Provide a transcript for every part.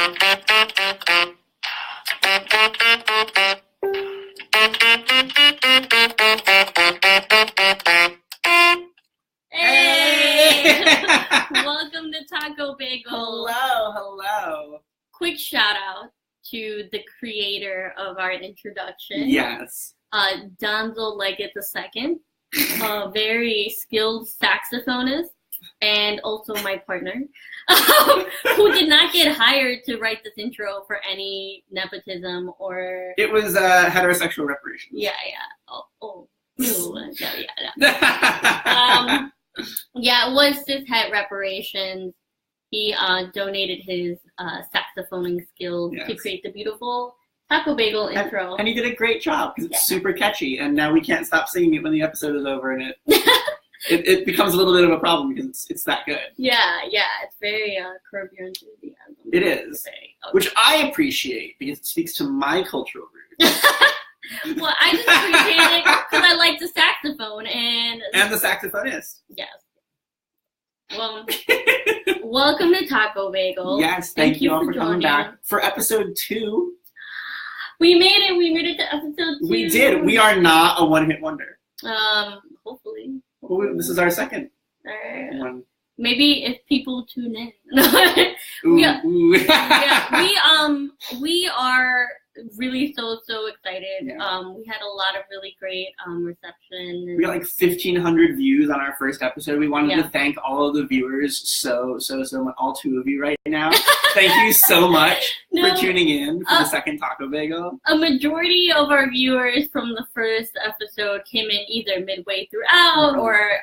Welcome to TacoBagel. Hello. Quick shout out to the creator of our introduction. Yes. Donzel Leggett II, a very skilled saxophonist, and also my partner, who did not get hired to write this intro for any nepotism or... It was heterosexual reparations. Yeah. Yeah, it was cishet reparations. He donated his saxophoning skills to create the beautiful TacoBagel intro. And he did a great job because it's super catchy, and now we can't stop singing it when the episode is over, and it becomes a little bit of a problem because it's that good. Yeah, it's very Curb Your Enthusiasm. It is, which I appreciate because it speaks to my cultural roots. Well, I just appreciate it because I like the saxophone and the saxophonist. Yes. Well, welcome to TacoBagel. Yes, thank you all for coming back for episode 2. We made it to episode 2. We did. We are not a one-hit wonder. Hopefully. Well, this is our second one. Maybe if people tune in. We are really so excited. Yeah. We had a lot of really great reception. We got like 1,500 views on our first episode. We wanted to thank all of the viewers so much, all 2 of you right now. Thank you so much for tuning in for the second TacoBagel. A majority of our viewers from the first episode came in either midway throughout or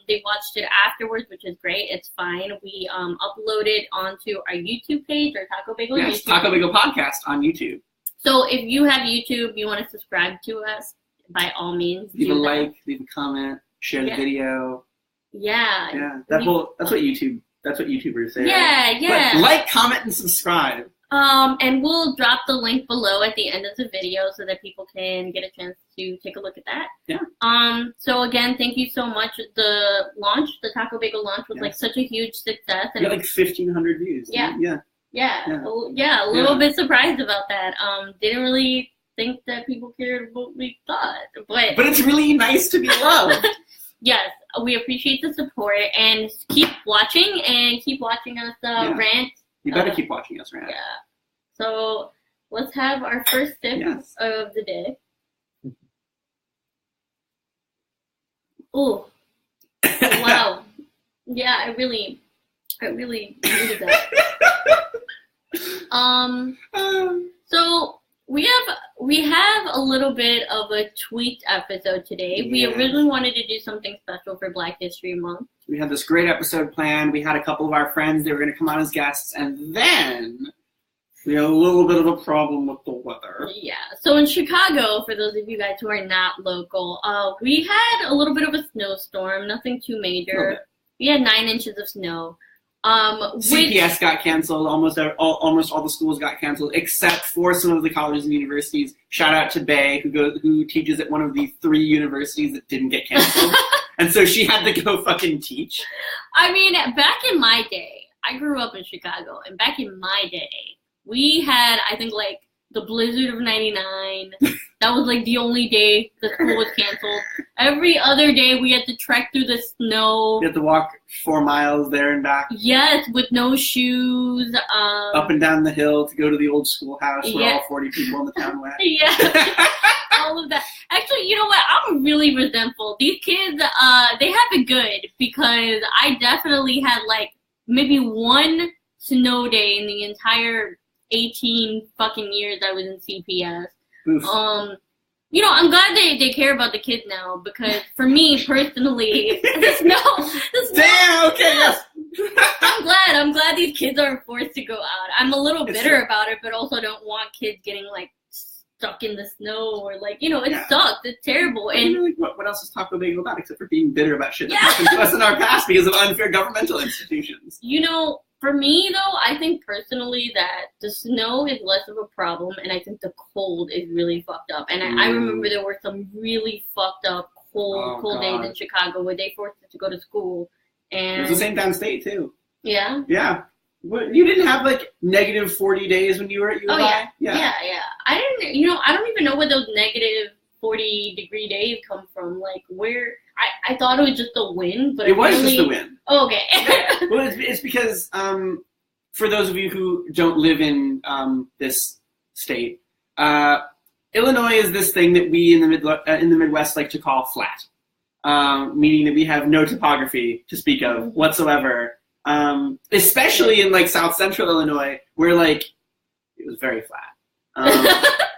they watched it afterwards, which is great. It's fine. We uploaded onto our YouTube page, our TacoBagel Yes, YouTube. TacoBagel Podcast on YouTube. So if you have YouTube, you want to subscribe to us, by all means. Leave a like, leave a comment, share the video. Yeah. That's what YouTubers say. Yeah. But like, comment, and subscribe. And we'll drop the link below at the end of the video so that people can get a chance to take a look at that. Yeah. So again, thank you so much. The TacoBagel launch was like such a huge success. And we got like 1,500 views. Yeah, a little bit surprised about that. Didn't really think that people cared what we thought. But it's really nice to be loved. Yes, we appreciate the support, and keep watching us rant. You better keep watching us rant. Yeah. So let's have our first sip of the day. Oh, wow. Yeah, I really needed that. So we have a little bit of a tweaked episode today. We originally wanted to do something special for Black History Month. We had this great episode planned. We had a couple of our friends. They were going to come on as guests, and then we had a little bit of a problem with the weather. Yeah. So in Chicago, for those of you guys who are not local, we had a little bit of a snowstorm. Nothing too major. We had 9 inches of snow. CPS got canceled. Almost all the schools got canceled, except for some of the colleges and universities. Shout out to Bay, who teaches at one of the 3 universities that didn't get canceled, and so she had to go fucking teach. I mean, back in my day, I grew up in Chicago, and back in my day, we had, I think, like the blizzard of '99. That was like the only day the school was canceled. Every other day we had to trek through the snow. You had to walk 4 miles there and back. Yes, with no shoes. Up and down the hill to go to the old schoolhouse where all 40 people in the town went. Yeah, all of that. Actually, you know what? I'm really resentful. These kids, they have it good because I definitely had like maybe 1 snow day in the entire 18 fucking years I was in CPS. Oof. You know, I'm glad they care about the kids now because for me personally, the snow. Damn. Okay. Yes. I'm glad these kids aren't forced to go out. I'm a little bitter about it, but also don't want kids getting like stuck in the snow or like, you know, it sucks. It's terrible. And like, what else is TacoBagel about except for being bitter about shit that happened to us in our past because of unfair governmental institutions? You know, for me though, I think personally that the snow is less of a problem, and I think the cold is really fucked up. And I remember there were some really fucked up cold days in Chicago where they forced us to go to school. And it was the same downstate too. Yeah? Yeah. You didn't have like negative 40 days when you were at U of I? Yeah. I didn't. I don't even know where those negative 40-degree days come from. Like where I thought it was just the wind, but it was just the wind. Oh, okay. Well, it's because for those of you who don't live in this state, Illinois is this thing that we in the Midwest like to call flat, meaning that we have no topography to speak of whatsoever. Especially in like South Central Illinois, where like it was very flat.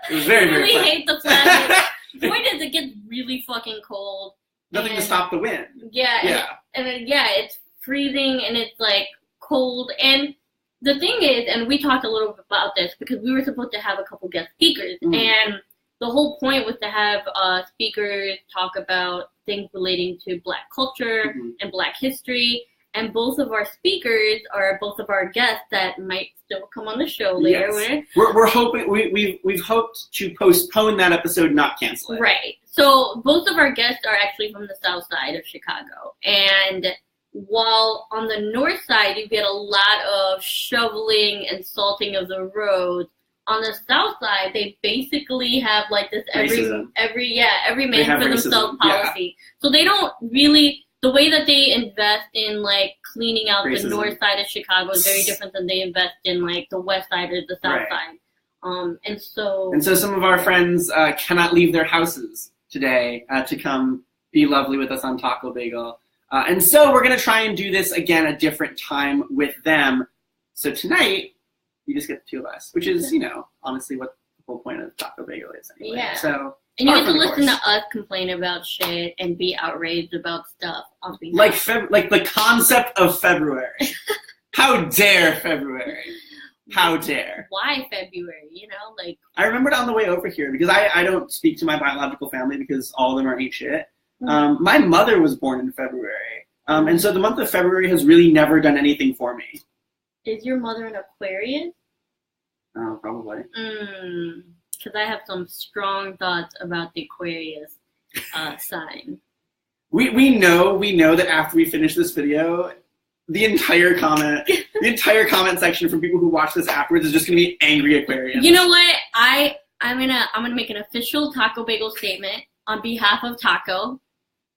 It was very, very flat. I really hate the flat. The point is, it gets really fucking cold. Nothing to stop the wind. Yeah. And it's freezing and it's like cold. And the thing is, and we talked a little bit about this because we were supposed to have a couple guest speakers, and the whole point was to have speakers talk about things relating to Black culture and Black history. And both of our speakers are both of our guests that might still come on the show later. Yes. We're hoping we've hoped to postpone that episode, not cancel it. Right. So both of our guests are actually from the south side of Chicago, and while on the north side you get a lot of shoveling and salting of the roads, on the south side they basically have like this every man for themselves policy. Yeah. So they don't really. The way that they invest in like cleaning out the north side of Chicago is very different than they invest in like the west side or the south side. And so some of our friends cannot leave their houses today to come be lovely with us on TacoBagel. And so we're gonna try and do this again a different time with them. So tonight you just get the two of us, which is honestly what the whole point of TacoBagel is anyway. Yeah. So. And you get to listen to us complain about shit and be outraged about stuff. Like the concept of February. How dare February? How dare? Why February? I remembered on the way over here because I don't speak to my biological family because all of them are ain't shit. My mother was born in February, and so the month of February has really never done anything for me. Is your mother an Aquarius? Oh, probably. Because I have some strong thoughts about the Aquarius sign. We know that after we finish this video, the entire comment section from people who watch this afterwards is just gonna be angry Aquarians. You know what? I'm gonna make an official TacoBagel statement on behalf of Taco.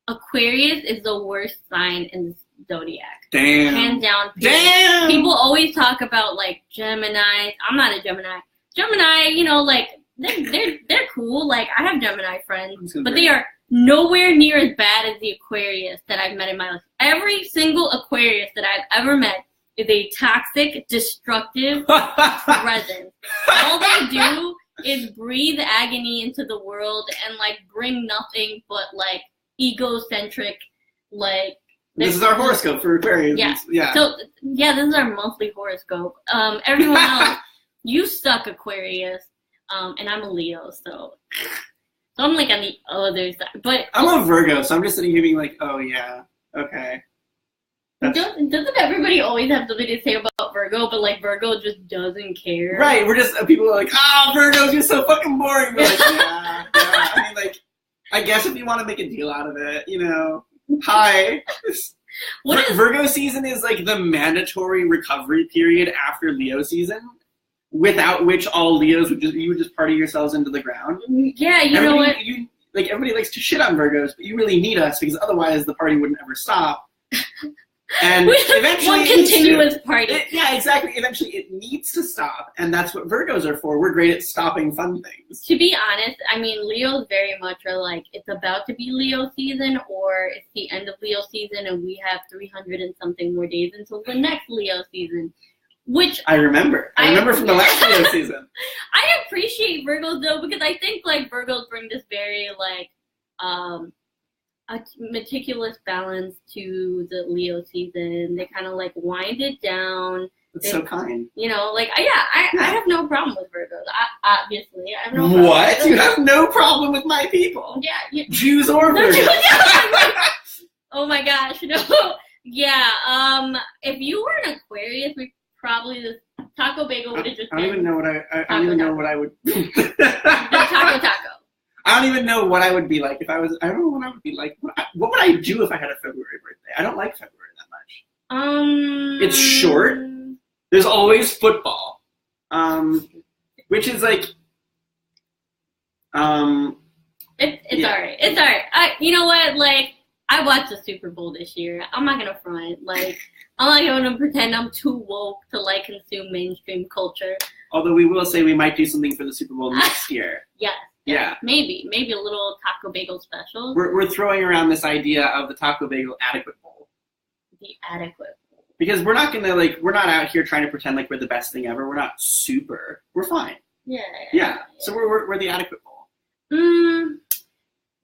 Aquarius is the worst sign in the zodiac. Damn. Hands down. Damn. People always talk about like Gemini. I'm not a Gemini. Gemini, they're cool. Like I have Gemini friends, but they are nowhere near as bad as the Aquarius that I've met in my life. Every single Aquarius that I've ever met is a toxic, destructive presence. All they do is breathe agony into the world and like bring nothing but like egocentric, like. This is our horoscope for Aquarius. Yeah. So this is our monthly horoscope. Everyone else, you suck, Aquarius. And I'm a Leo, so I'm like on the other side. But I'm a Virgo, so I'm just sitting here being like, oh yeah, okay. Doesn't everybody always have something to say about Virgo, but like Virgo just doesn't care? Right, we're just people are like, Virgo's just so fucking boring. We're like, yeah. I mean, like, I guess if you want to make a deal out of it, hi. Virgo season is like the mandatory recovery period after Leo season. Without which all Leos would just party yourselves into the ground. Yeah, know what? Everybody likes to shit on Virgos, but you really need us because otherwise the party wouldn't ever stop. And eventually, one continuous party. Yeah, exactly. Eventually, it needs to stop, and that's what Virgos are for. We're great at stopping fun things. To be honest, I mean, Leos very much are like it's about to be Leo season, or it's the end of Leo season, and we have 300 and something more days until the next Leo season. Which I remember from the last Leo season. I appreciate Virgos though because I think like Virgos bring this very like a meticulous balance to the Leo season. They kind of like wind it down. It's so kind. I have no problem with Virgos. Obviously, I have no problem. What? You have no problem with my people? Yeah. Jews or Virgos? Oh my gosh, no. Yeah. If you were an Aquarius, probably the TacoBagel would have just been. I don't even know what I don't even know what I would. The taco. I don't even know what I would be like if I was. I don't know what I would be like. What would I do if I had a February birthday? I don't like February that much. It's short. There's always football, which is like, it's alright. It's alright. You know what? Like, I watched the Super Bowl this year. I'm not gonna front. Like, I'm not gonna pretend I'm too woke to like consume mainstream culture. Although we will say we might do something for the Super Bowl next year. Yes. Yeah. Maybe a little TacoBagel special. We're throwing around this idea of the TacoBagel Adequate Bowl. The Adequate Bowl. Because we're not out here trying to pretend like we're the best thing ever. We're not super. We're fine. Yeah. So we're the Adequate Bowl.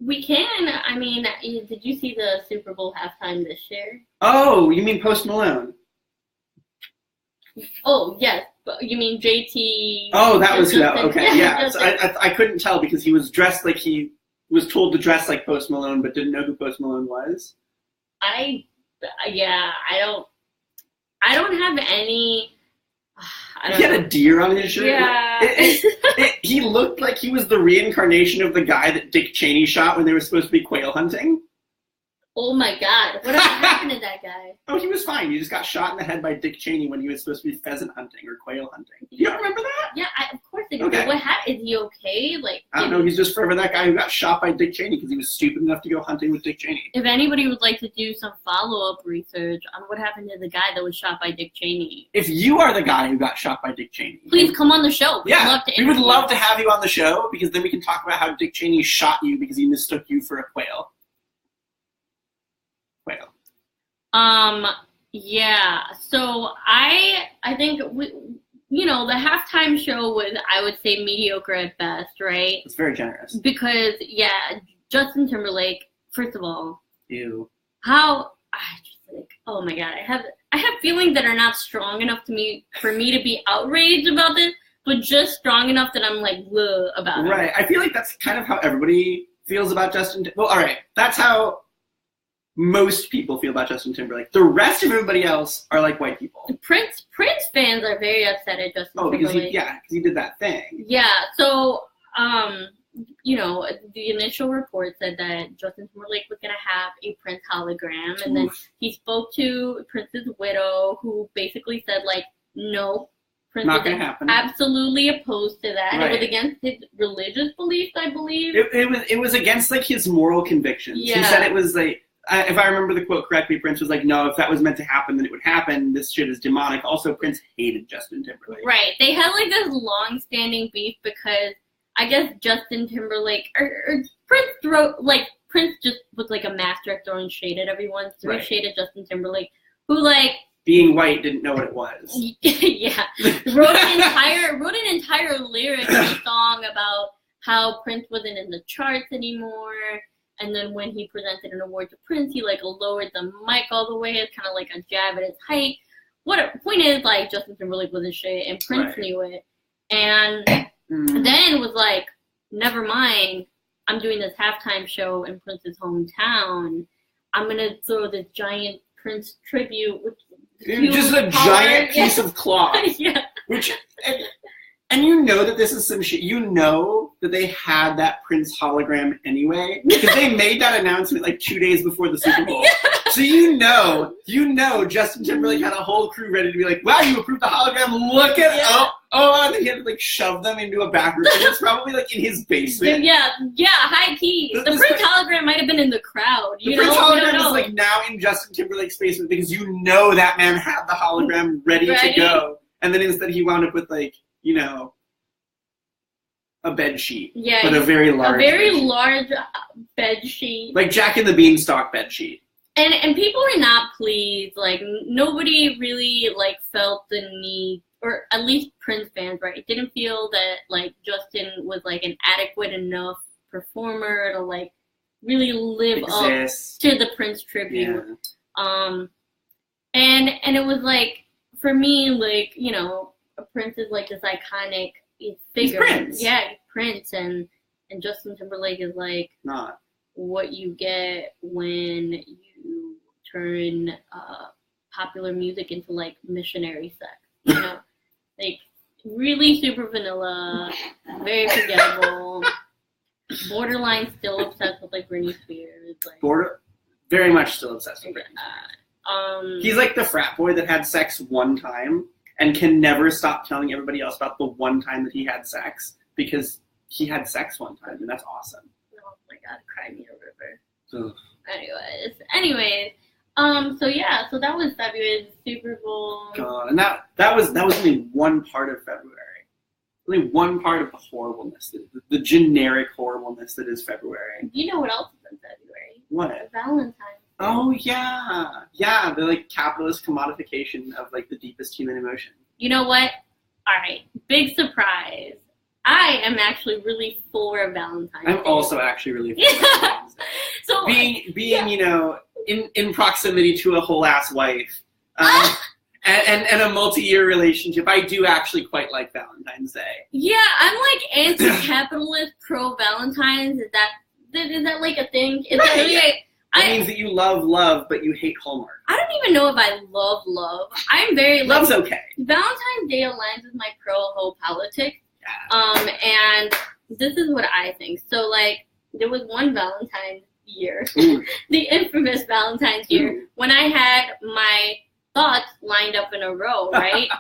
We can. I mean, did you see the Super Bowl halftime this year? Oh, you mean Post Malone? Oh, yes. You mean JT? Oh, that was who. Okay, yeah. So I couldn't tell because he was dressed like he was told to dress like Post Malone, but didn't know who Post Malone was. I don't have any. He had a deer on his shirt. Yeah. He looked like he was the reincarnation of the guy that Dick Cheney shot when they were supposed to be quail hunting. Oh my God! What happened to that guy? Oh, he was fine. He just got shot in the head by Dick Cheney when he was supposed to be pheasant hunting or quail hunting. You don't remember that? Yeah, of course I do. Okay. What happened? Is he okay? Like, I don't know. He's just forever that guy who got shot by Dick Cheney because he was stupid enough to go hunting with Dick Cheney. If anybody would like to do some follow-up research on what happened to the guy that was shot by Dick Cheney, If you are the guy who got shot by Dick Cheney, please come on the show. We would love to have you on the show because then we can talk about how Dick Cheney shot you because he mistook you for a quail. Yeah. So I think the halftime show was, I would say, mediocre at best, right? It's very generous. Because Justin Timberlake. First of all, ew. Oh my God, I have feelings that are not strong enough for me to be outraged about this, but just strong enough that I'm like, ugh, about it. Right. I feel like that's kind of how everybody feels about Justin. Well, all right. That's how most people feel about Justin Timberlake. The rest of everybody else are like white people. Prince fans are very upset at Justin Timberlake. Because he did that thing. Yeah. So, the initial report said that Justin Timberlake was going to have a Prince hologram, and then he spoke to Prince's widow, who basically said, like, no, Prince not going to happen. Absolutely opposed to that. Right. It was against his religious beliefs, I believe. It was against like his moral convictions. Yeah. He said it was like, if I remember the quote correctly, Prince was like, no, if that was meant to happen, then it would happen. This shit is demonic. Also, Prince hated Justin Timberlake. Right. They had like this long-standing beef because I guess Justin Timberlake or Prince just was like a master at throwing shade at everyone. Threw shade at Justin Timberlake, who like being white didn't know what it was. Yeah. Wrote an entire lyric in a song about how Prince wasn't in the charts anymore. And then when he presented an award to Prince, he like lowered the mic all the way. It's kind of like a jab at his height. Point is, like, Justin Timberlake was a shit, and Prince knew it. And then was like, never mind, I'm doing this halftime show in Prince's hometown. I'm going to throw this giant Prince tribute. Just a giant piece of cloth. Yeah. And you know that this is some shit. You know that they had that Prince hologram anyway. Because they made that announcement like 2 days before the Super Bowl. Yeah. So you know Justin Timberlake had a whole crew ready to be like, wow, you approved the hologram, look at it. And then he had to like shove them into a back room. And it's probably like in his basement. Yeah, high key. The Prince hologram might have been in the crowd. The Prince hologram is like now in Justin Timberlake's basement because you know that man had the hologram ready to go. And then instead he wound up with like, a bed sheet. Yeah. But a very large bed sheet. Like Jack and the Beanstalk bed sheet. And people were not pleased. Like, nobody really, like, felt the need, or at least Prince fans, right? Didn't feel that, like, Justin was, like, an adequate enough performer to, like, really live up to the Prince tribute. Yeah. And it was, like, for me, like, Prince is like this iconic figure. He's Prince. Yeah, Prince, and Justin Timberlake is like not what you get when you turn popular music into like missionary sex. Like really super vanilla, very forgettable, borderline still obsessed with like Britney Spears. Like very much still obsessed with Britney Spears. He's like the frat boy that had sex one time and can never stop telling everybody else about the one time that he had sex, because he had sex one time, and that's awesome. Oh my god, cry me a river. Ugh. Anyways, so that was February, the Super Bowl. God, and that was only one part of February. Only one part of the horribleness, the generic horribleness that is February. You know what else is in February? What? Valentine's. Oh yeah, the like capitalist commodification of like the deepest human emotion. You know what? All right, big surprise. I am actually really for Valentine's Day. I'm also actually really for Valentine's Day. So being you know in proximity to a whole ass wife. And a multi-year relationship, I do actually quite like Valentine's Day. Yeah, I'm like anti-capitalist, pro-Valentine's. Is that like a thing? Is right. That really, That means that you love, but you hate Hallmark. I don't even know if I love. I'm very Love's okay. Valentine's Day aligns with my pro-ho politics. Yeah. And this is what I think. So like, there was one Valentine's year, the infamous Valentine's year, when I had my thoughts lined up in a row, right?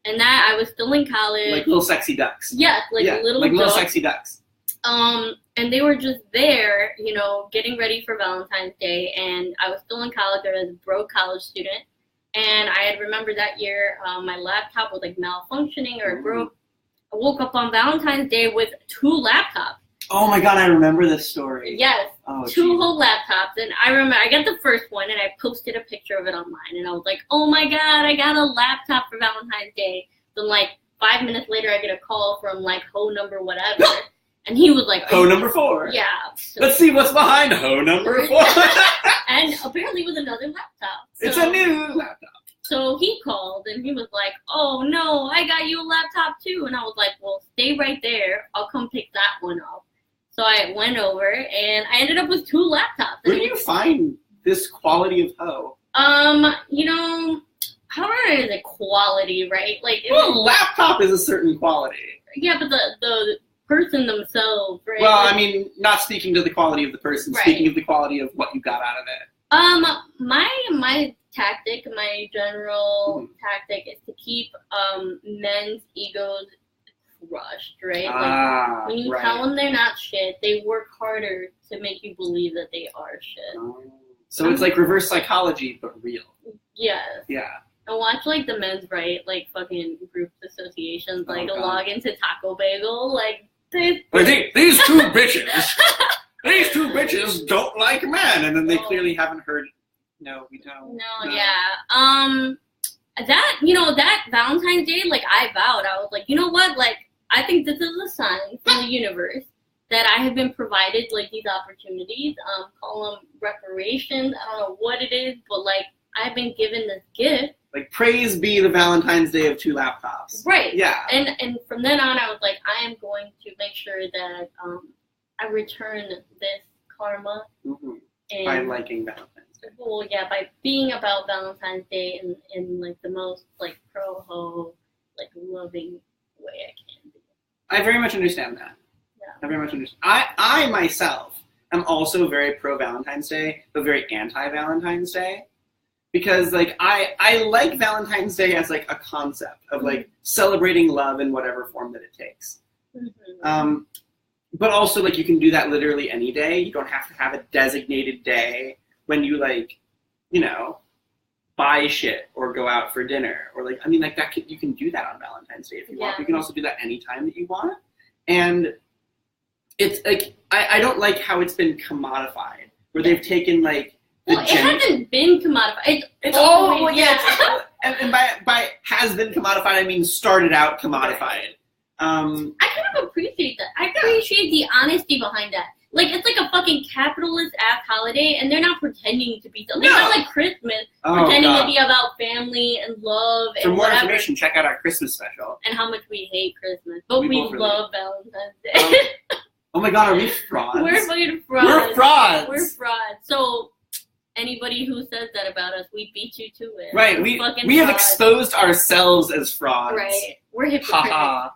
And that I was still in college. Like little sexy ducks. Yes, little sexy ducks. And they were just there, you know, getting ready for Valentine's Day, and I was still in college. I was a broke college student, and I had remembered that year my laptop was like malfunctioning or it broke. I woke up on Valentine's Day with 2 laptops. Oh my god, I remember this story. Yes, oh, 2 whole laptops, and I remember I got the first one, and I posted a picture of it online, and I was like, "Oh my god, I got a laptop for Valentine's Day." Then like 5 minutes later, I get a call from like ho number whatever, and he was like, ho number 4. Yeah. So, let's see what's behind ho number 4. And apparently, it was another laptop. So, it's a new laptop. So he called, and he was like, "Oh no, I got you a laptop too," and I was like, "Well, stay right there. I'll come pick that one up." So I went over, and I ended up with 2 laptops. Where do you find this quality of hoe? You know, how is it quality, right? Like, well, a laptop is a certain quality. Yeah, but the person themselves, right? Well, I mean, not speaking to the quality of the person, right. Speaking of the quality of what you got out of it. My tactic, my general tactic is to keep men's egos crushed, right? Like, when you tell them they're not shit, they work harder to make you believe that they are shit. So it's like reverse psychology, but real. Yes. Yeah. And watch like the men's right, like fucking group associations, like log into TacoBagel, like these 2 bitches. These 2 bitches don't like men, and then they clearly haven't heard. No, we don't. No, yeah. That Valentine's Day, like I vowed, I was like, you know what, like I think this is a sign from the universe that I have been provided like these opportunities. Call them reparations. I don't know what it is, but like I've been given this gift. Like praise be the Valentine's Day of 2 laptops. Right. Yeah. And from then on, I was like, I am going to make sure that I return this karma. And by liking Valentine's Day. Well, yeah, by being about Valentine's Day in like the most like pro-ho, like loving way I can be. I very much understand that. Yeah. I very much understand. I myself am also very pro-Valentine's Day, but very anti-Valentine's Day. Because like I like Valentine's Day as like a concept of like celebrating love in whatever form that it takes. But also like you can do that literally any day. You don't have to have a designated day when you like, you know, buy shit or go out for dinner or like, I mean like that you can do that on Valentine's Day if you want. You can also do that anytime that you want. And it's like I don't like how it's been commodified where they've taken like it hasn't been commodified. It's always, and by has been commodified, I mean started out commodified. I kind of appreciate that. I appreciate the honesty behind that. Like, it's like a fucking capitalist-ass holiday, and they're not pretending to be something. It's not like Christmas, pretending to be about family and love and For more whatever. information, check out our Christmas special. And how much we hate Christmas. But we love Valentine's Day. Oh my god, are we frauds? We're fucking frauds. We're frauds! We're frauds. So, anybody who says that about us, we beat you to it. Right, we have exposed ourselves as frauds. Right. We're hypocrites.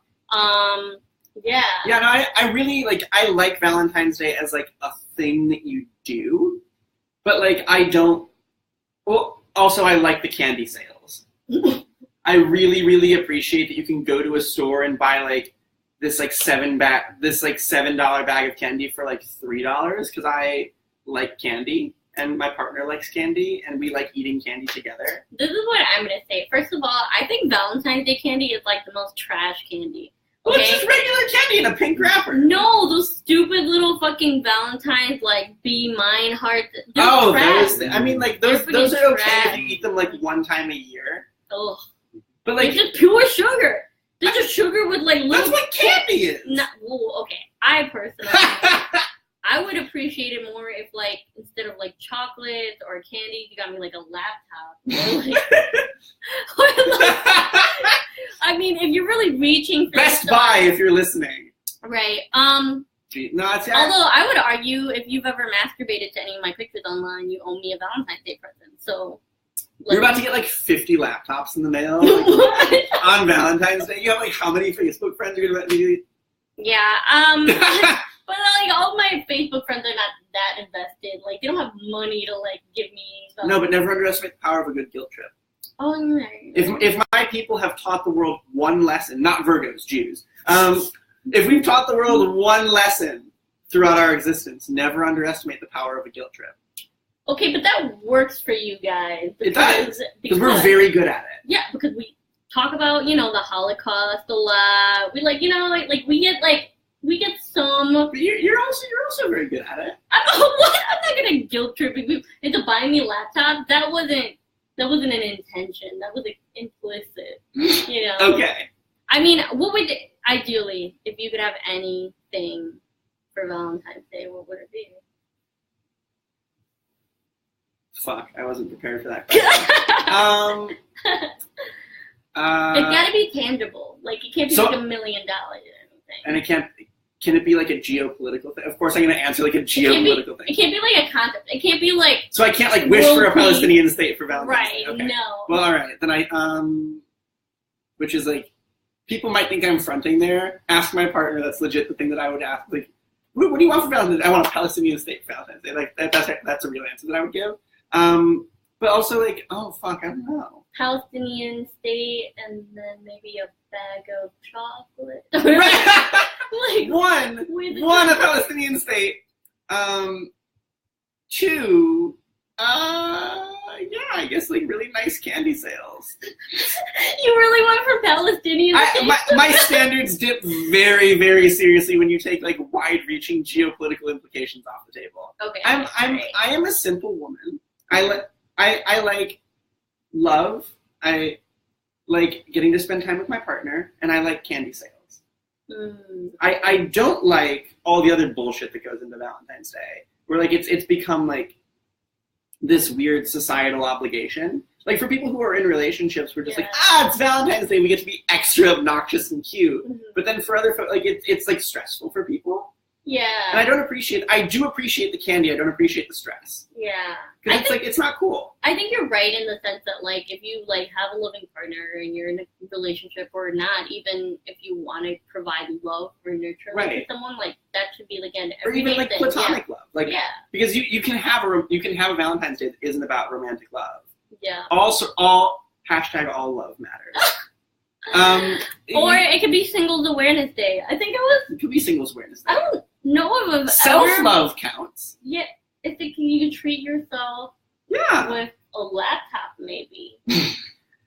Yeah. Yeah, no, I really, like, I like Valentine's Day as, like, a thing that you do, but, like, I don't, well, also I like the candy sales. I really, really appreciate that you can go to a store and buy like this like $7 bag of candy for like $3 because I like candy and my partner likes candy and we like eating candy together. This is what I'm gonna say. First of all, I think Valentine's Day candy is like the most trash candy. Okay? Well, it's just regular candy in a pink wrapper. No, those stupid little fucking Valentines like Be Mine hearts. Those. I mean, like those are okay if you eat them like one time a year. Ugh. But like it's just pure sugar. It's just sugar with like little. That's what candy is. Well, okay. I personally, I would appreciate it more if like instead of like chocolates or candy, you got me like a laptop. Or, like, I mean, if you're really reaching for Best Buy, if you're listening. Right. No, it's although I would argue if you've ever masturbated to any of my pictures online, you owe me a Valentine's Day present. So. You're about to get like 50 laptops in the mail like, on Valentine's Day. You have like how many Facebook friends are going to be? Yeah. But like all my Facebook friends are not that invested. Like they don't have money to like give me. No, but never underestimate the power of a good guilt trip. Oh, right. If my people have taught the world one lesson, not Virgos, Jews. If we've taught the world one lesson throughout our existence, never underestimate the power of a guilt trip. Okay, but that works for you guys. It does. Because we're very good at it. Yeah, because we talk about, the Holocaust a lot. We we get some. But you're also very good at it. I'm not gonna guilt trip you into buying me a laptop. That wasn't an intention. That was implicit. Okay. I mean, what would ideally, if you could have anything for Valentine's Day, what would it be? Fuck, I wasn't prepared for that question. It's gotta be tangible. Like, it can't be like $1 million or anything. And can it be like a geopolitical thing? Of course I'm going to answer like a geopolitical thing. It can't be like a concept. It can't be like... So I can't like wish for a Palestinian state for Valentine's Day. Right, okay. No. Well, alright. Then which is like, people might think I'm fronting there. Ask my partner, that's legit the thing that I would ask. Like, what do you want for Valentine's Day? I want a Palestinian state for Valentine's Day. Like, that's a real answer that I would give. But also like, oh fuck, I don't know. Palestinian state and then maybe a bag of chocolate. Like, one a Palestinian state. Two, I guess like really nice candy sales. You really went for Palestinian state? My standards dip very, very seriously when you take like wide-reaching geopolitical implications off the table. Okay. I am a simple woman. I like love. I like getting to spend time with my partner, and I like candy sales. I don't like all the other bullshit that goes into Valentine's Day, where like it's become like this weird societal obligation. Like for people who are in relationships, we're just like, it's Valentine's Day, we get to be extra obnoxious and cute. Mm-hmm. But then for other folks, like it's like stressful for people. Yeah. And I do appreciate the candy. I don't appreciate the stress. Yeah. Because it's not cool. I think you're right in the sense that, like, if you, like, have a loving partner and you're in a relationship or not, even if you want to provide love or nurture to someone, like, that should be, like, an everyday or even, like, thing. platonic love. Like, because you can have a Valentine's Day that isn't about romantic love. Yeah. Also, all love matters. Or it could be Singles Awareness Day. I think it could be Singles Awareness Day. I don't know if self-love counts. Yeah. I think you can treat yourself with a laptop, maybe.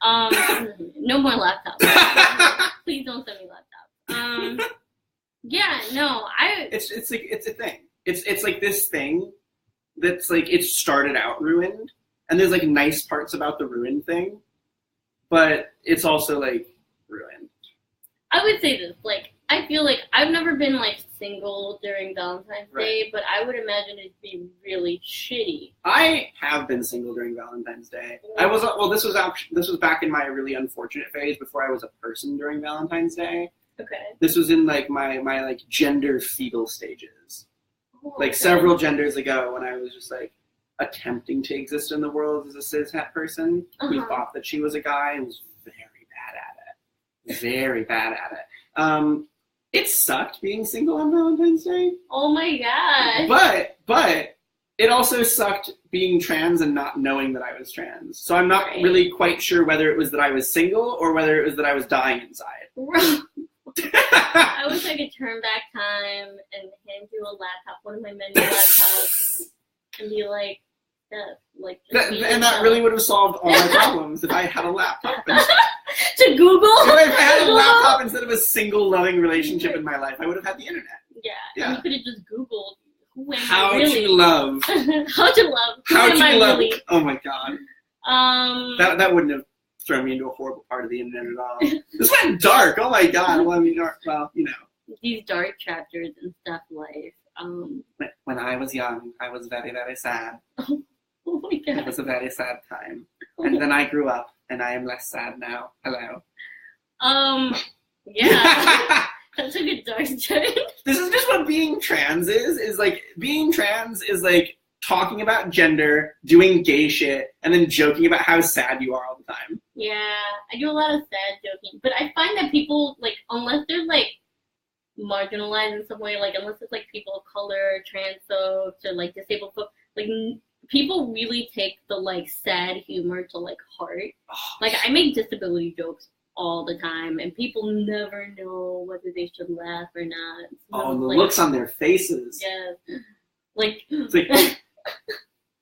No more laptops. Please don't send me laptops. It's a thing. It's like this thing that's like it started out ruined, and there's like nice parts about the ruined thing, but it's also like ruined. I would say this, like, I feel like I've never been like single during Valentine's Day, but I would imagine it'd be really shitty. I have been single during Valentine's Day. I was this was back in my really unfortunate phase before I was a person during Valentine's Day. Okay. This was in like my like gender fetal stages. Like several genders ago when I was just like attempting to exist in the world as a cishet person who thought that she was a guy and was very bad at it. Very bad at it. It sucked being single on Valentine's Day. Oh my god. But It also sucked being trans and not knowing that I was trans. So I'm not really quite sure whether it was that I was single or whether it was that I was dying inside. I wish I could turn back time and hand you a laptop, one of my many laptops, and be like, and that really would have solved all my problems if I had a laptop. To Google? If I had a laptop instead of a single loving relationship in my life, I would have had the internet. Yeah. You could have just Googled who am how I really? To love. How to love. Who how am to I love. Really? Oh my god. That wouldn't have thrown me into a horrible part of the internet at all. This went dark. Oh my god. Well, I mean, well, you know. These dark chapters and stuff life. When I was young, I was very, very sad. Oh my god. It was a very sad time. And then I grew up, and I am less sad now. Hello. Yeah. That's a good dark joke. This is just what being trans is like, being trans is like talking about gender, doing gay shit, and then joking about how sad you are all the time. Yeah, I do a lot of sad joking. But I find that people, like, unless they're, like, marginalized in some way, like, unless it's, like, people of color, trans folks, or, like, disabled folks, like, people really take the, like, sad humor to, like, heart. Like, I make disability jokes all the time, and people never know whether they should laugh or not. So, the like, looks on their faces. Yeah. Like... It's like...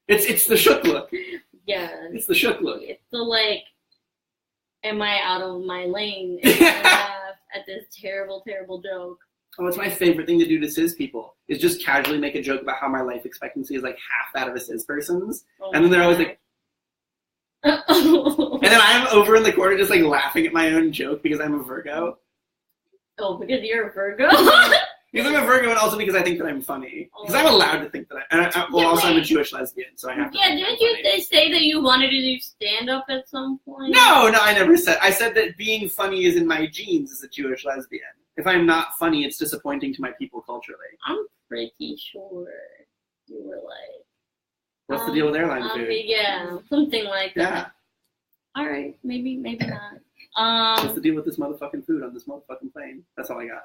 It's the shook look. Yeah. It's the shook look. It's the, like, am I out of my lane? And I laugh at this terrible, terrible joke. Oh, it's my favorite thing to do to cis people, is just casually make a joke about how my life expectancy is like half that of a cis person's. Oh, and then they're always like... And then I'm over in the corner just like laughing at my own joke because I'm a Virgo. Oh, because you're a Virgo? Because I'm a Virgo, and also because I think that I'm funny. Because I'm allowed to think that I'm a Jewish lesbian, so I have to. Yeah, didn't you say that you wanted to do stand-up at some point? No, I never said. I said that being funny is in my genes as a Jewish lesbian. If I'm not funny, it's disappointing to my people culturally. I'm pretty sure you were like... What's the deal with airline food? Yeah, something like that. Yeah. Alright, maybe not. What's the deal with this motherfucking food on this motherfucking plane? That's all I got.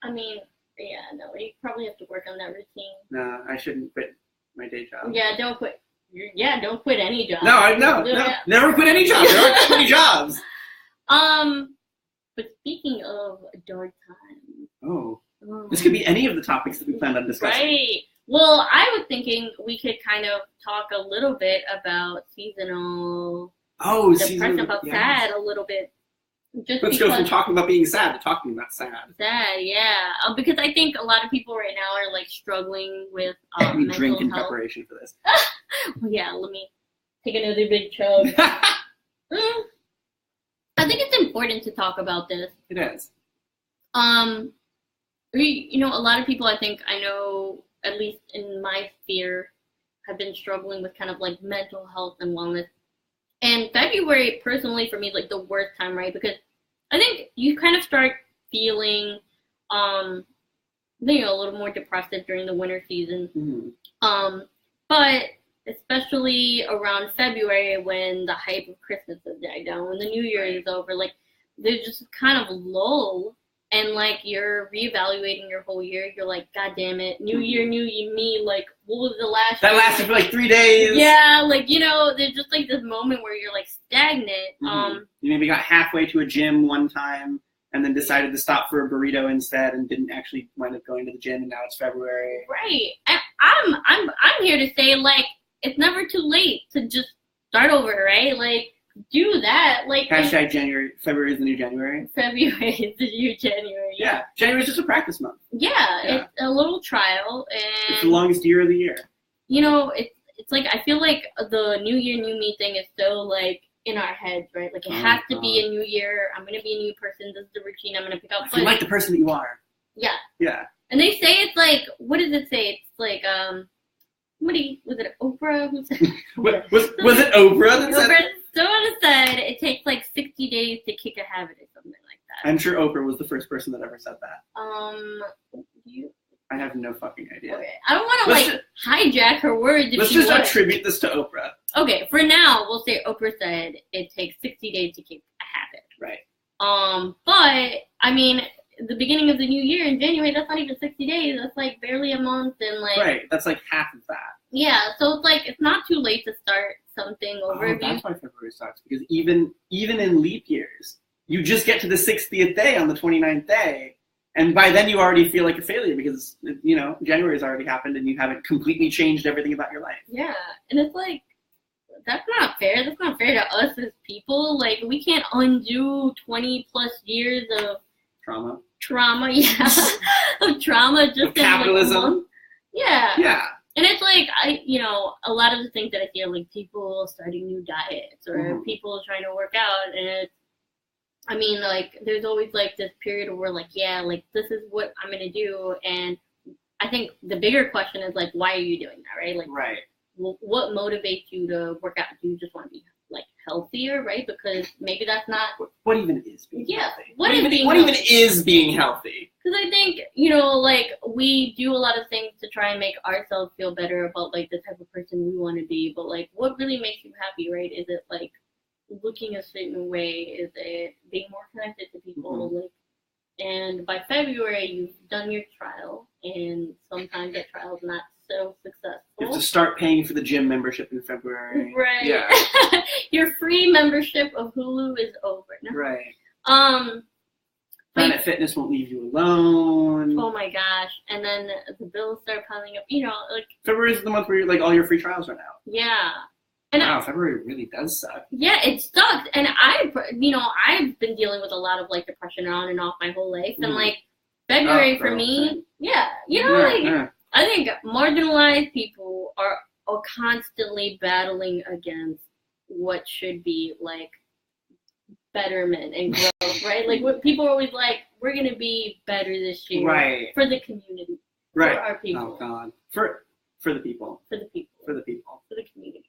I mean... Yeah, no, you probably have to work on that routine. No, I shouldn't quit my day job. Yeah, don't quit. Don't quit any job. No, never quit any job. There aren't too many jobs. But speaking of dark times. This could be any of the topics that we planned on discussing. Right. Well, I was thinking we could kind of talk a little bit about seasonal depression, about sad a little bit. Let's go from talking about being sad to talking about sad. Sad, yeah. Because I think a lot of people right now are like struggling with we mental drink in health. preparation for this. Well, yeah, let me take another big chug. I think it's important to talk about this. It is. A lot of people I know, at least in my sphere, have been struggling with kind of like mental health and wellness. And February, personally, for me, is like the worst time, right? Because I think you kind of start feeling, a little more depressive during the winter season. Mm-hmm. But especially around February, when the hype of Christmas has died down, when the New Year is over, like, there's just kind of lull. And, like, you're reevaluating your whole year. You're like, God damn it, New Year, new me. Like, what was the last That year? lasted for, like, 3 days. Yeah, like, there's just, like, this moment where you're, like, stagnant. Mm-hmm. You maybe got halfway to a gym one time and then decided to stop for a burrito instead and didn't actually wind up going to the gym, and now it's February. Right. And I'm here to say, like, it's never too late to just start over, right? Like, do that. Like, hashtag January. February is the new January. February is the new January. Yeah. January is just a practice month. Yeah, it's a little trial, and it's the longest year of the year. It's like, I feel like the New Year, new me thing is so, like, in our heads, right? Like, it has to be a new year. I'm gonna be a new person. This is the routine I'm gonna pick up. Feel like the person that you are. Yeah. Yeah. And they say it's like, what does it say? It's like, was it Oprah who said? was it Oprah that said? Someone said it takes like 60 days to kick a habit or something like that. I'm sure Oprah was the first person that ever said that. I have no fucking idea. Okay. I don't want to hijack her words. Let's just attribute this to Oprah. Okay, for now, we'll say Oprah said it takes 60 days to kick a habit. Right. But I mean, the beginning of the new year in January, that's not even 60 days. That's like barely a month, and like. Right. That's like half of that. Yeah, so it's like it's not too late to start something over. Oh, that's why February sucks, because even in leap years, you just get to the 60th day on the 29th day, and by then you already feel like a failure because, you know, January has already happened and you haven't completely changed everything about your life. Yeah, and it's like, that's not fair. That's not fair to us as people. Like, we can't undo 20 plus years of Trauma, yeah, of trauma just of capitalism. In like a month. Yeah. Yeah. And it's like, a lot of the things that I feel like people starting new diets or people trying to work out, and it's, I mean, like, there's always like this period where like, yeah, like this is what I'm gonna do, and I think the bigger question is like, why are you doing that, right? Like, right. What motivates you to work out? Do you just want to be like healthier, right? Because maybe that's not what even is being healthy. What even is being healthy? Because I think, like, we do a lot of things to try and make ourselves feel better about like the type of person we want to be, but like, what really makes you happy, right? Is it like looking a certain way? Is it being more connected to people? Like, and by February you've done your trial, and sometimes that trial's not so successful. You have to start paying for the gym membership in February. Right. Yeah. Your free membership of Hulu is over. No? Right. Planet Fitness won't leave you alone. Oh my gosh. And then the bills start piling up. Like, February is the month where like all your free trials run out. Yeah. And wow, February really does suck. Yeah, it sucks. And I've been dealing with a lot of like depression on and off my whole life. And like February for me, I think marginalized people are constantly battling against what should be like betterment and growth, right? Like, what people are always like, we're gonna be better this year, right? For the community, right? For our people. Oh God, for the people, for the people, for the people, for the community.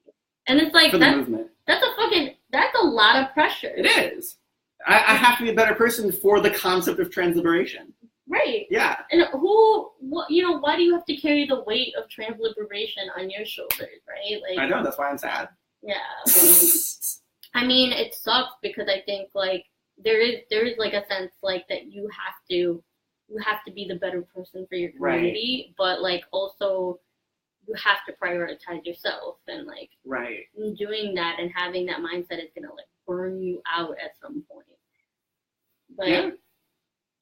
And it's like for the movement. That's a lot of pressure. It is. I have to be a better person for the concept of trans liberation. Right. Yeah. And why do you have to carry the weight of trans liberation on your shoulders, right? Like, I know, that's why I'm sad. Yeah. I mean, it sucks because I think like there is like a sense like that you have to be the better person for your community, right. But like also you have to prioritize yourself, and like right. Doing that and having that mindset is gonna like burn you out at some point. But yeah.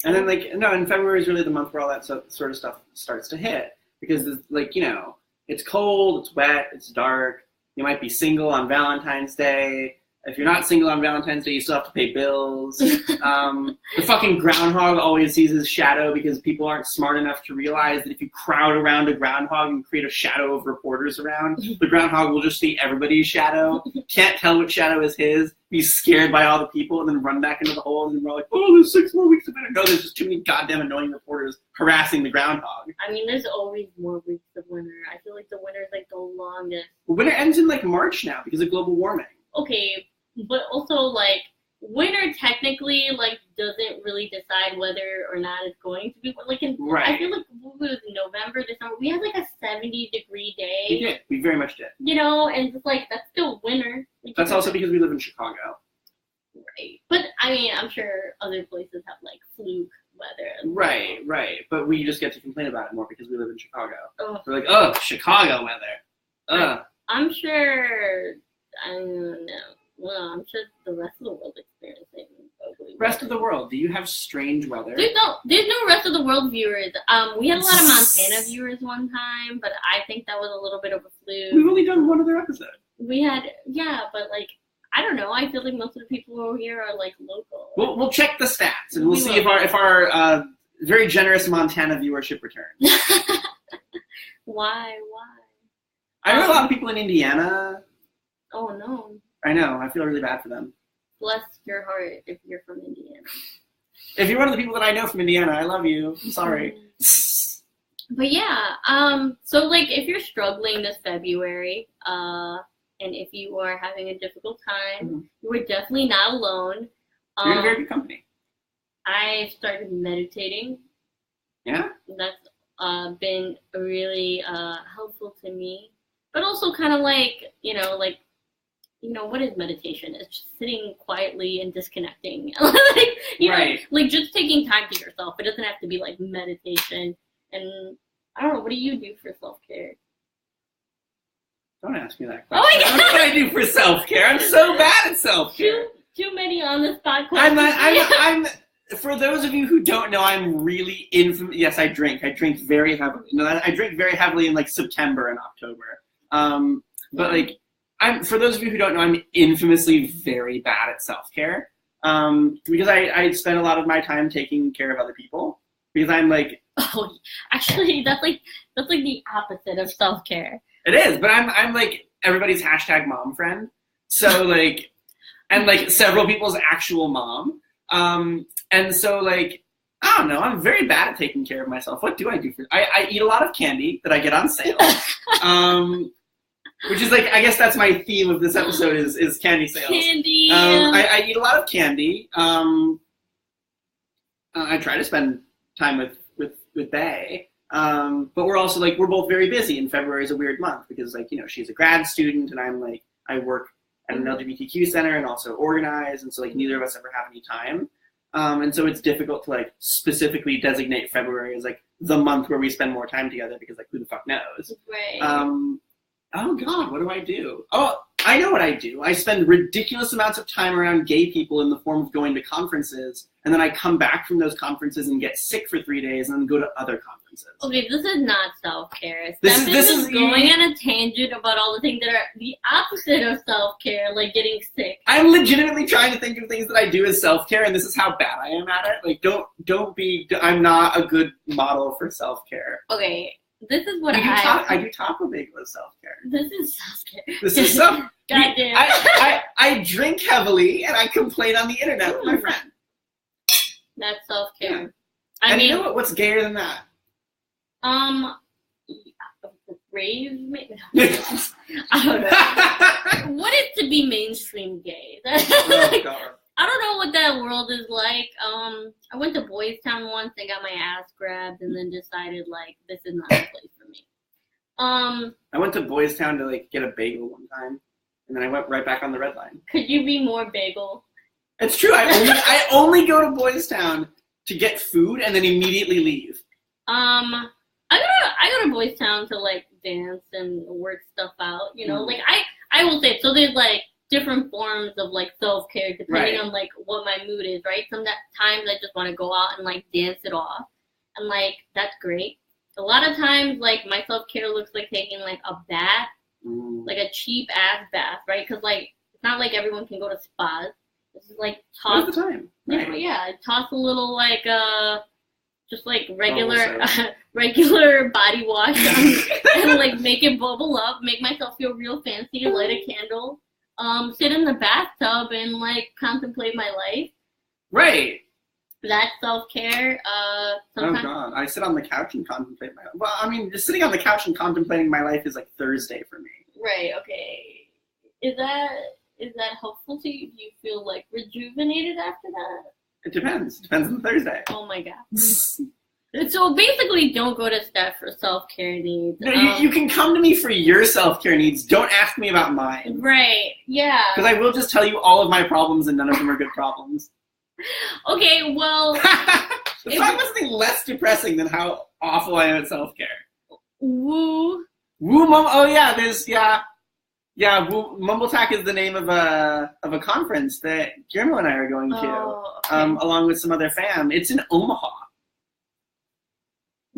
And then, in February is really the month where all that sort of stuff starts to hit. Because, it's cold, it's wet, it's dark. You might be single on Valentine's Day. If you're not single on Valentine's Day, you still have to pay bills. The fucking groundhog always sees his shadow because people aren't smart enough to realize that if you crowd around a groundhog and create a shadow of reporters around, the groundhog will just see everybody's shadow, can't tell which shadow is his, be scared by all the people, and then run back into the hole, and then we're like, oh, there's 6 more weeks of winter. No, there's just too many goddamn annoying reporters harassing the groundhog. I mean, there's always more weeks of winter. I feel like the winter is like the longest. Well, winter ends in like March now because of global warming. Okay, but also like winter technically like doesn't really decide whether or not it's going to be like right. I feel like it was November, December, we had like a 70-degree day. We did. We very much did. And it's like that's still winter. That's also because we live in Chicago. Right. But I mean, I'm sure other places have like fluke weather. Right, right. But we just get to complain about it more because we live in Chicago. Ugh. We're like, oh, Chicago weather. Ugh. I'm sure. I don't know. Well, I'm sure the rest of the world experiencing ugly weather. Rest of the world, do you have strange weather? There's no rest of the world viewers. We had a lot of Montana viewers one time, but I think that was a little bit of a fluke. We've only done one other episode. We had, but like, I don't know. I feel like most of the people over here are like local. We'll check the stats and we'll see if our very generous Montana viewership returns. Why? I know a lot of people in Indiana. Oh no. I know. I feel really bad for them. Bless your heart if you're from Indiana. If you're one of the people that I know from Indiana, I love you. I'm sorry. But yeah, so like if you're struggling this February, and if you are having a difficult time, you are definitely not alone. You're in a very good company. I started meditating. Yeah? That's been really helpful to me. But also kind of like, what is meditation? It's just sitting quietly and disconnecting. Like just taking time to yourself. It doesn't have to be like meditation. And I don't know, what do you do for self-care? Don't ask me that Oh question. my God. What do I do for self-care? I'm so bad at self-care. Too many on the spot questions. I'm. For those of you who don't know, I'm really infamous. Yes, I drink. I drink very heavily. No, I drink very heavily in like September and October. But like, for those of you who don't know, I'm infamously very bad at self-care. Because I spend a lot of my time taking care of other people. Because I'm like. Oh, actually, that's like the opposite of self-care. It is, but I'm like everybody's hashtag mom friend. So like, and like several people's actual mom. And so like, I don't know, I'm very bad at taking care of myself. What do I do I eat a lot of candy that I get on sale. Which is like, I guess that's my theme of this episode is candy sales. Candy. I eat a lot of candy. I try to spend time with Bae. But we're also like, we're both very busy, and February is a weird month because like, you know, she's a grad student and I'm like, I work at an LGBTQ center and also organize, and so like neither of us ever have any time. And so it's difficult to like specifically designate February as like the month where we spend more time together because like who the fuck knows? Right. Oh God, what do I do? Oh, I know what I do. I spend ridiculous amounts of time around gay people in the form of going to conferences, and then I come back from those conferences and get sick for 3 days and then go to other conferences. Okay, this is not self-care. This is is going on a tangent about all the things that are the opposite of self-care, like getting sick. I'm legitimately trying to think of things that I do as self-care, and this is how bad I am at it. Like, don't be. I'm not a good model for self-care. Okay. This is what I do TacoBagel as self-care. This is self-care. This is self. Goddamn. I drink heavily and I complain on the internet with my friend. That's self-care. Yeah. I mean, you know what's gayer than that? Rave. I don't know. What is to be mainstream gay? Oh, God. I don't know what that world is like. I went to Boys Town once and got my ass grabbed, and then decided like this is not the place for me. I went to Boys Town to like get a bagel one time, and then I went right back on the red line. Could you be more bagel? It's true. I only go to Boys Town to get food and then immediately leave. I go to Boys Town to like dance and work stuff out. You know, like I will say so. There's like different forms of like self-care depending on like what my mood is, right? Sometimes I just want to go out and like dance it off, and like that's great. A lot of times like my self-care looks like taking like a bath, like a cheap ass bath, right? Because like it's not like everyone can go to spas. This is like toss the time. Right. Yeah, toss a little like just like regular body wash and like make it bubble up, make myself feel real fancy, light a candle. Sit in the bathtub and like contemplate my life. Right. That's self-care. Sometimes... Oh God, I sit on the couch and contemplate my life. Well, I mean, just sitting on the couch and contemplating my life is like Thursday for me. Right. Okay. Is that helpful to you? Do you feel like rejuvenated after that? It depends. It depends on the Thursday. Oh my God. So basically, don't go to Steph for self-care needs. No, you can come to me for your self-care needs. Don't ask me about mine. Right, yeah. Because I will just tell you all of my problems and none of them are good problems. Okay, well... There's not something less depressing than how awful I am at self-care. Woo. Woo Mum... Oh, yeah, there's... Yeah, Mumbletalk is the name of a conference that Guillermo and I are going to, okay. Along with some other fam. It's in Omaha.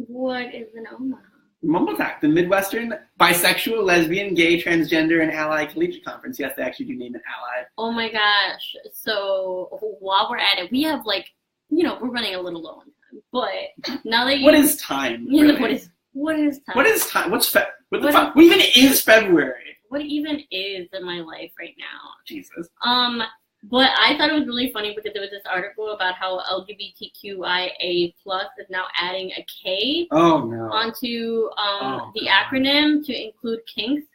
What is an Omaha? Mumbletalk, the Midwestern Bisexual, Lesbian, Gay, Transgender, and Ally Collegiate Conference. Yes, they actually do name it Ally. Oh my gosh. So while we're at it, we have like, you know, we're running a little low on time. But now that you... What is time? Really? What is time? What is time? What the fuck? What even is February? What even is in my life right now? Jesus. But I thought it was really funny because there was this article about how LGBTQIA+ is now adding a K onto the acronym to include kinks,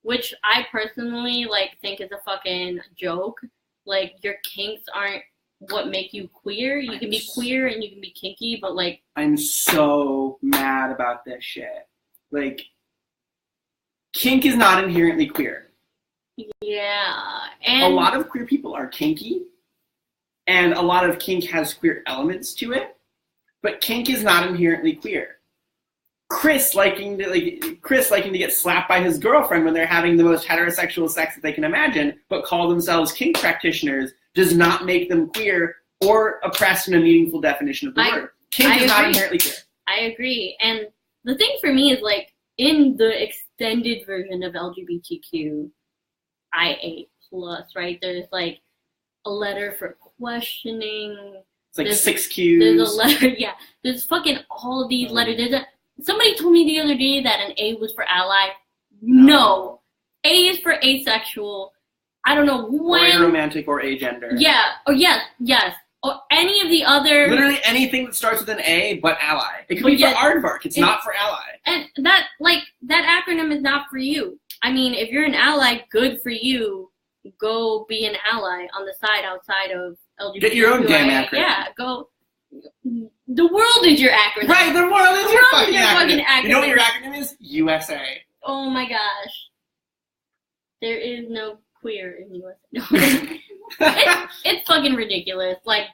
which I personally like think is a fucking joke. Like your kinks aren't what make you queer. You can be queer and you can be kinky, but like I'm so mad about this shit. Like kink is not inherently queer. Yeah, and a lot of queer people are kinky, and a lot of kink has queer elements to it, but kink is not inherently queer. Chris liking to get slapped by his girlfriend when they're having the most heterosexual sex that they can imagine, but call themselves kink practitioners, does not make them queer or oppressed in a meaningful definition of the word. Kink is not inherently queer. I agree. And the thing for me is, like, in the extended version of LGBTQIA+, right, there's, like, a letter for questioning. It's like 6 Qs. There's a letter, yeah. There's fucking all of these letters. Somebody told me the other day that an A was for ally. No. A is for asexual. I don't know when. Or aromantic or agender. Yeah. Or yes. Or any of the other. Literally anything that starts with an A but ally. It could be for aardvark. It's not for ally. And that acronym is not for you. I mean, if you're an ally, good for you. Go be an ally on the side outside of LGBT. Get your own damn acronym. Yeah, go. The world is your acronym. Right, the world is your fucking acronym. You know what your acronym is? USA. Oh my gosh. There is no queer in USA. No. It's fucking ridiculous. Like,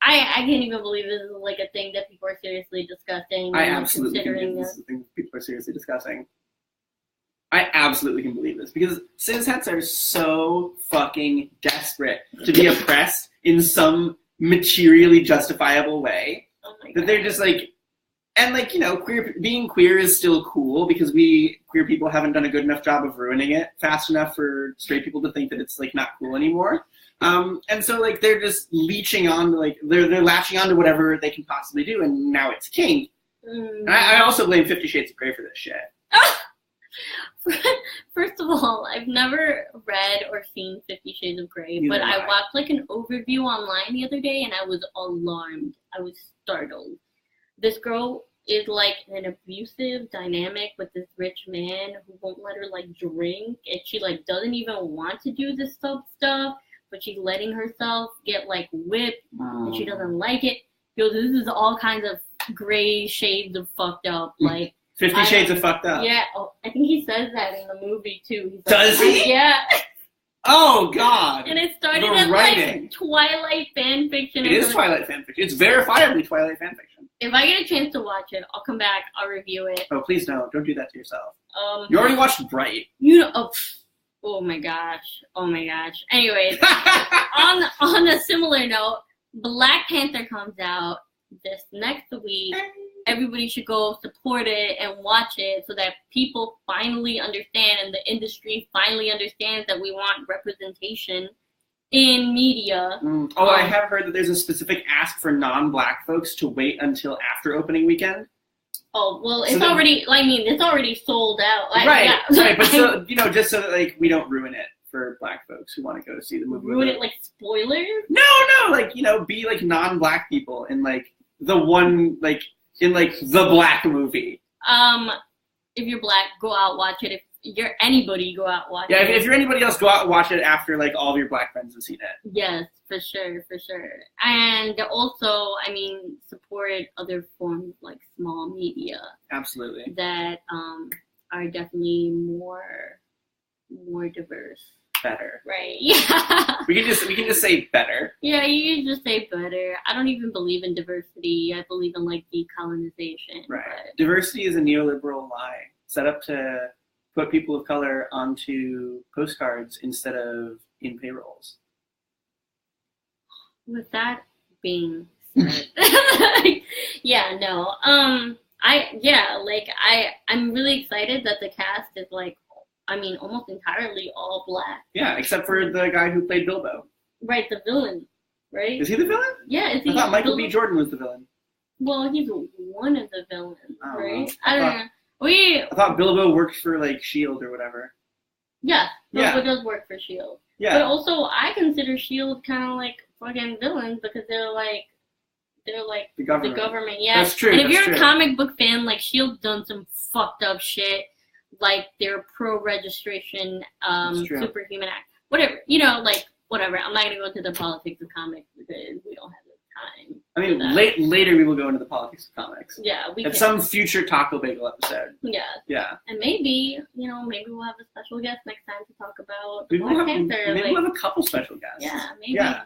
I can't even believe this is like a thing that people are seriously discussing. I absolutely can believe this is a thing people are seriously discussing. I absolutely can believe this because cis-hets are so fucking desperate to be oppressed in some materially justifiable way that they're just like, and like, you know, being queer is still cool because we queer people haven't done a good enough job of ruining it fast enough for straight people to think that it's like not cool anymore. And so like they're just leeching on to like they're latching on to whatever they can possibly do, and now it's kink. And I also blame 50 Shades of Grey for this shit. First of all, I've never read or seen 50 Shades of Grey, but I watched like an overview online the other day and I was alarmed. I was startled. This girl is like an abusive dynamic with this rich man who won't let her like drink, and she like doesn't even want to do this stuff, but she's letting herself get like whipped and she doesn't like it. Yo, this is all kinds of gray shades of fucked up, like 50 Shades of fucked up. Yeah, I think he says that in the movie too. He's Does he? Yeah. Oh God! And it started as like Twilight fan fiction. It is Twilight fan fiction. It's verifiably Twilight fan fiction. If I get a chance to watch it, I'll come back. I'll review it. Oh, please don't do that to yourself. You already watched Bright. You know. Oh my gosh. Anyways, on a similar note, Black Panther comes out this next week. Everybody should go support it and watch it so that people finally understand and the industry finally understands that we want representation in media. I have heard that there's a specific ask for non-Black folks to wait until after opening weekend. Oh, well, it's already sold out. Right, but so, you know, just so that like we don't ruin it for Black folks who want to go see the movie. Ruin it like spoilers? No, like, you know, be like non-Black people in like the one like in like the Black movie. If you're Black, go out watch it. If you're anybody, go out watch it. Yeah, if you're anybody else, go out and watch it after like all of your Black friends have seen it. Yes, for sure. And also, I mean, support other forms like small media. Absolutely. That are definitely more diverse. Better. Right. Yeah. We can just say better. Yeah, you can just say better. I don't even believe in diversity. I believe in like decolonization. Right. But diversity is a neoliberal lie set up to put people of color onto postcards instead of in payrolls. With that being said, I'm really excited that the cast is like, I mean, almost entirely all Black. Yeah, except for the guy who played Bilbo. Right, the villain, right? Is he the villain? Yeah, is he? I thought Michael B. Jordan was the villain. Well, he's one of the villains, right? I don't know. I thought Bilbo worked for like S.H.I.E.L.D. or whatever. Yeah, Bilbo does work for S.H.I.E.L.D. Yeah. But also, I consider S.H.I.E.L.D. kind of like fucking villains because they're like the government. Yeah, that's true. And if you're a comic book fan, like S.H.I.E.L.D. done some fucked up shit. Like their pro-registration superhuman act. Whatever. You know, like, whatever. I'm not going to go into the politics of comics because we don't have the time. I mean, later we will go into the politics of comics. Yeah, we can. Some future TacoBagel episode. Yeah. Yeah. And maybe we'll have a special guest next time to talk about Black Panther. Maybe we'll have a couple special guests. Yeah, maybe. Yeah.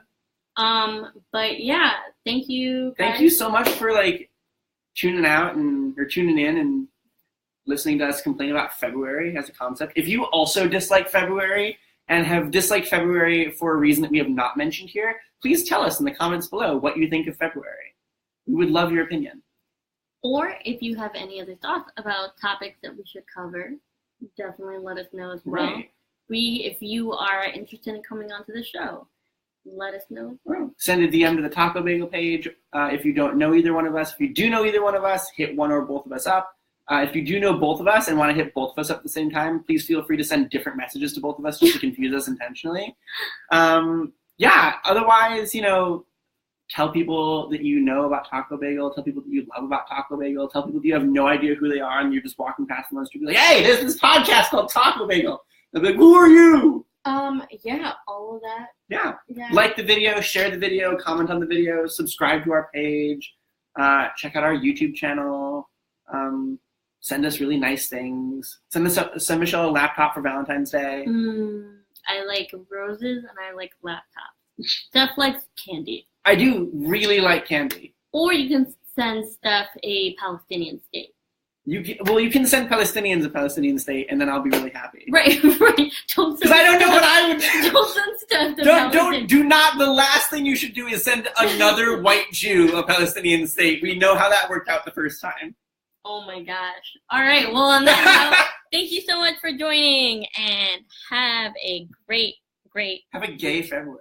But yeah, thank you guys. Thank you so much for, like, tuning in and listening to us complain about February as a concept. If you also dislike February and have disliked February for a reason that we have not mentioned here, please tell us in the comments below what you think of February. We would love your opinion. Or if you have any other thoughts about topics that we should cover, definitely let us know as well. Right. If you are interested in coming onto the show, let us know as well. Send a DM to the TacoBagel page. If you don't know either one of us, if you do know either one of us, hit one or both of us up. If you do know both of us and want to hit both of us up at the same time, please feel free to send different messages to both of us just to confuse us intentionally. Otherwise, tell people that you know about TacoBagel. Tell people that you love about TacoBagel. Tell people that you have no idea who they are and you're just walking past them on the street, like, hey, there's this podcast called TacoBagel. They'll be like, who are you? All of that. Yeah. Like the video, share the video, comment on the video, subscribe to our page, check out our YouTube channel, send us really nice things. Send Michelle a laptop for Valentine's Day. I like roses and I like laptops. Steph likes candy. I do really like candy. Or you can send Steph a Palestinian state. You can send Palestinians a Palestinian state, and then I'll be really happy. Right. Because I don't know what I would do. Don't send Steph to Palestine. Do not. The last thing you should do is send another white Jew a Palestinian state. We know how that worked out the first time. Oh my gosh. All right. Well, on that note, thank you so much for joining, and have a great. Have a gay February.